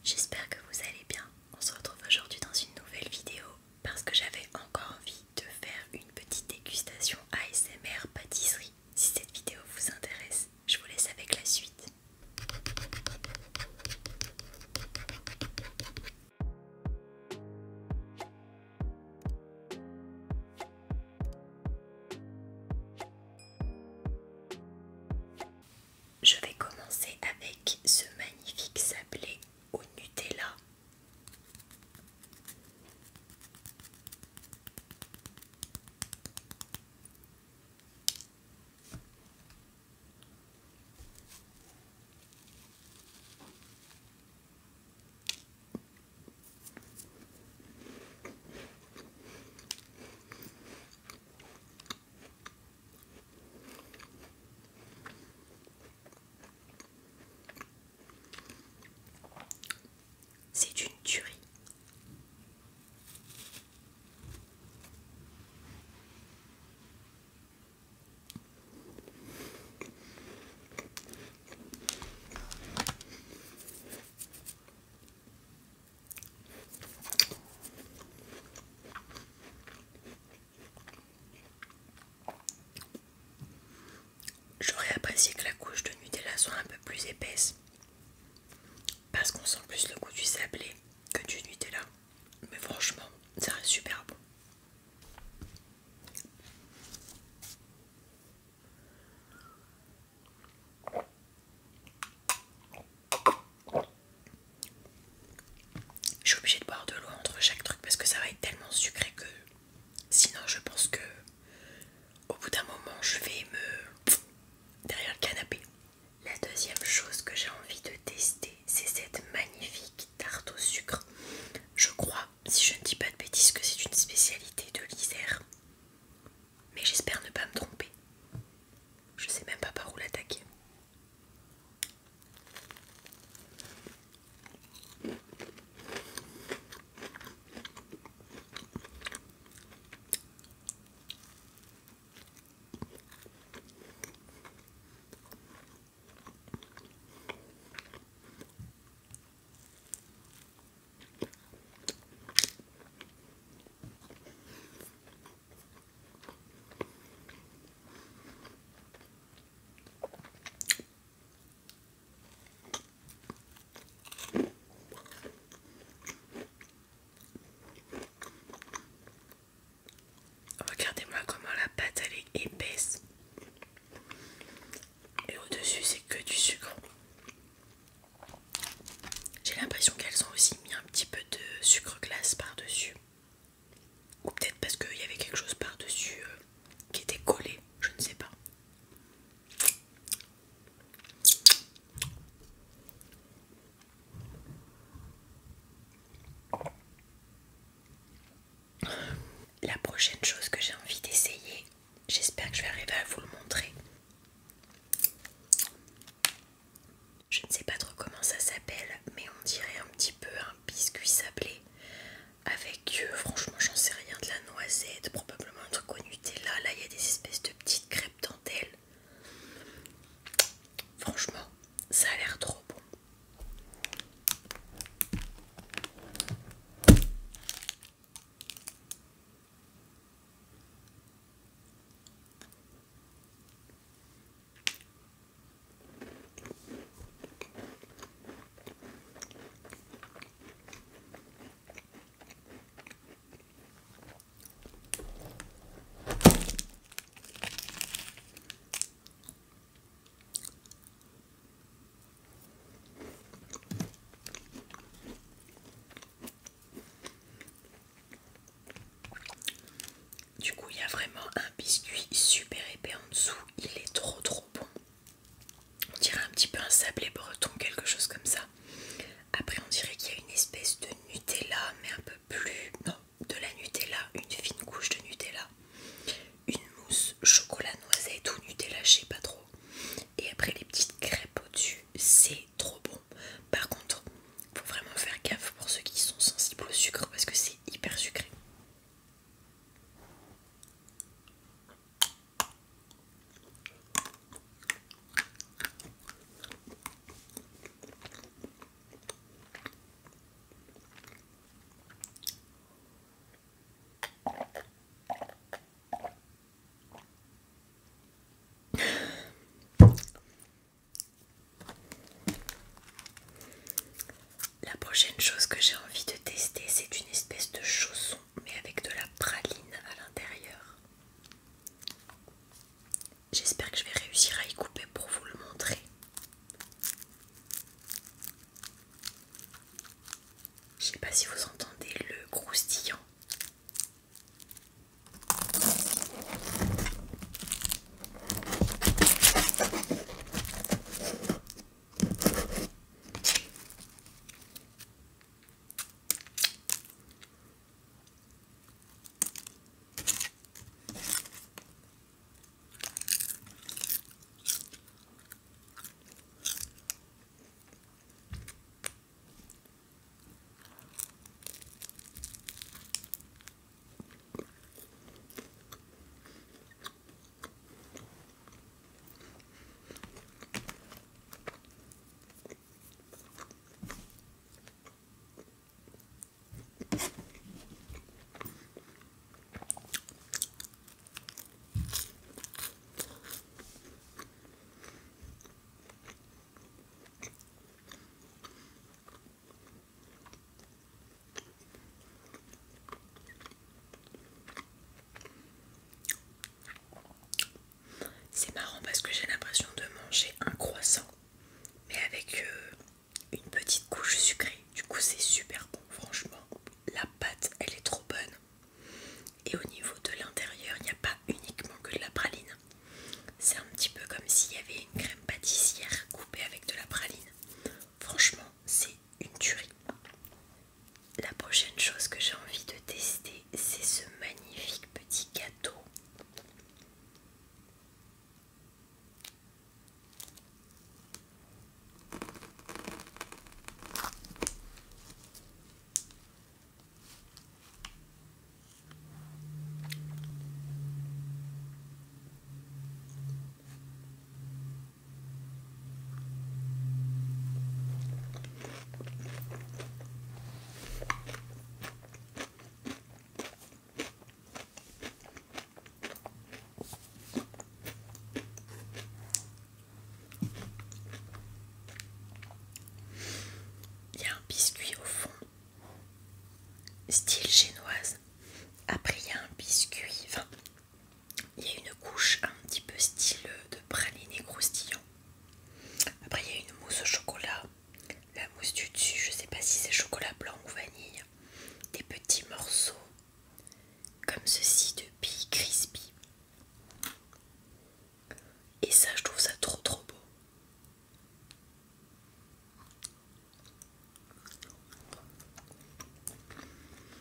J'espère que vous allez bien. On se retrouve aujourd'hui dans une nouvelle vidéo parce que j'avais encore envie de faire une petite dégustation ASMR pâtisserie. Si cette vidéo vous intéresse, je vous laisse avec la suite. Je vais commencer avec ce magnifique sablé au Nutella. C'est une tuerie. J'aurais apprécié que la couche de Nutella soit un peu plus épaisse parce qu'on sent plus le goût du sablé que du Nutella. Mais franchement, ça reste super bon. Je suis obligée de boire de l'eau entre chaque truc parce que ça va être tellement sucré que sinon je pense que au bout d'un moment je vais me derrière le canapé. La deuxième chose que j'ai envie de tester, c'est cette magnifique tarte au sucre. Je crois, si je ne dis pas de bêtises, que c'est une spécialité de l'Isère. Mais j'espère ne pas me tromper. Je sais même pas par où l'attaquer. Regardez-moi comment la pâte elle est épaisse. Et au-dessus c'est que du sucre. J'ai l'impression qu'elles ont aussi mis un petit peu de sucre glace par-dessus. Ou peut-être parce qu'il y avait quelque chose par-dessus qui était collé, je ne sais pas. La prochaine chose que j'ai envie d'essayer, j'espère que je vais arriver à vous le montrer. Je ne sais pas trop comment ça s'appelle, mais on dirait un petit peu un biscuit sablé avec, franchement j'en sais rien, de la noisette, probablement un truc au Nutella. Là il y a des espèces de petites crêpes dentelles. Franchement, ça a l'air trop bon. Du coup, il y a vraiment un biscuit super épais en dessous. Il est trop bon. On dirait un petit peu un sablé breton, quelque chose comme ça. Après, on dirait qu'il y a une espèce de Nutella, mais un peu plus... Non, de la Nutella, une fine couche de Nutella. Une mousse chocolat noisette ou Nutella, je sais pas trop. Et après, les petites crêpes au-dessus, c'est trop bon. Par contre, faut vraiment faire gaffe pour ceux qui sont sensibles au sucre parce que c'est hyper sucré. parce que j'ai l'impression de manger un croissant, mais avec une petite couche sucrée. Du coup c'est super bon, franchement. La pâte elle est trop bonne. Et au niveau de l'intérieur, il n'y a pas uniquement que de la praline. C'est un petit peu comme s'il y avait une crème pâtissière coupée avec de la praline. Franchement, c'est une tuerie. La prochaine chose que j'ai envie de tester, c'est ce magnifique petit gâteau. Il y a un biscuit au fond, style génoise. Après il y a un biscuit, enfin il y a une couche un petit peu style de praliné croustillant. Après il y a une mousse au chocolat. La mousse du dessus, je sais pas si c'est chocolat blanc ou vanille. Des petits morceaux comme ceci de billes crispy. Et ça je trouve ça trop beau.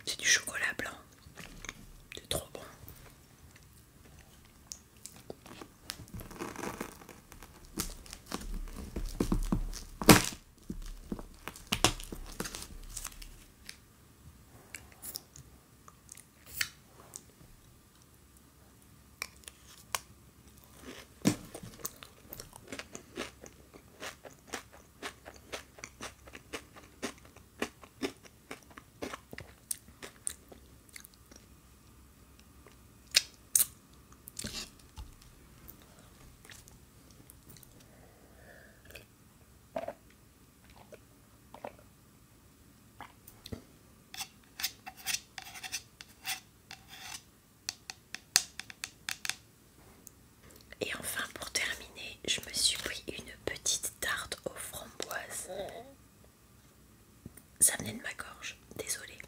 C'est du chocolat blanc. C'est trop bon. Et enfin pour terminer, je me suis pris une petite tarte aux framboises. Ça venait de ma gorge, désolée.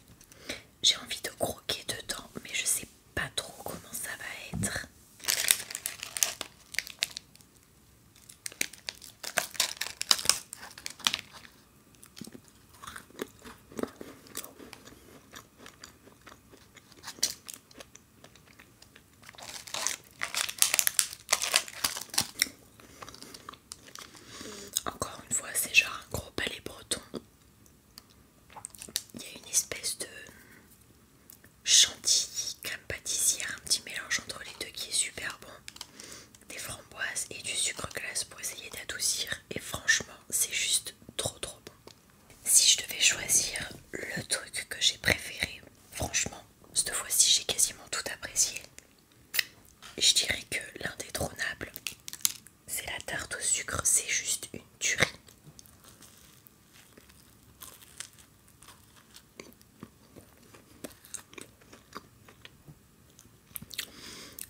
J'ai envie de croquer dedans, mais je sais pas trop comment ça va être. Encore une fois, c'est genre un gros palais breton. Il y a une espèce de chantilly, crème pâtissière, un petit mélange entre les deux qui est super bon. Des framboises et du sucre glace pour essayer d'adoucir. Et franchement, c'est juste trop bon. Si je devais choisir le truc que j'ai préféré, franchement, cette fois-ci j'ai quasiment tout apprécié. Je dirais que l'indétrônable, c'est la tarte au sucre, c'est juste une tuerie.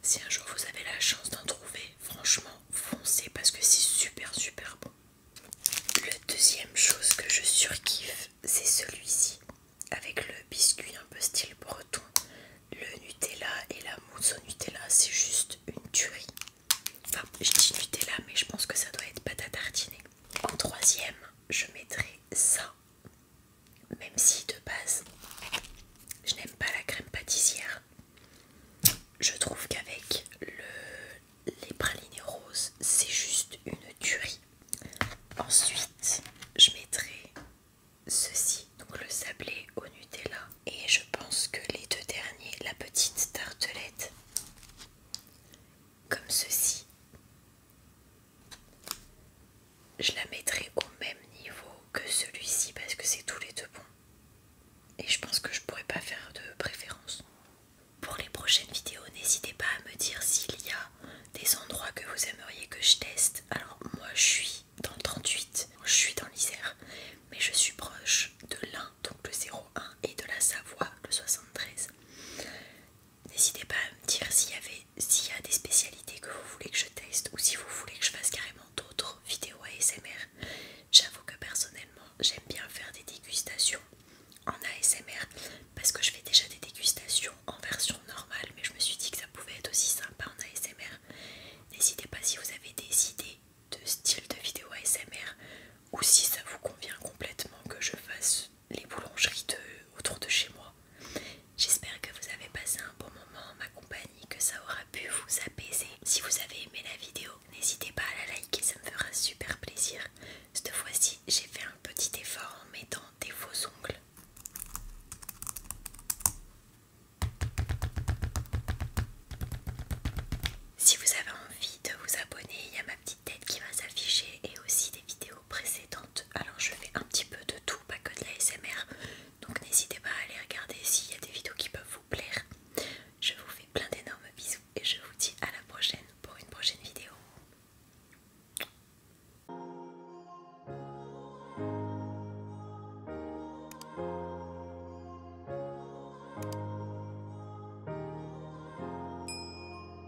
Si un jour vous avez la chance d'en trouver, franchement, foncez parce que c'est super bon. Le deuxième chose que je surkiffe, c'est celui-ci, avec le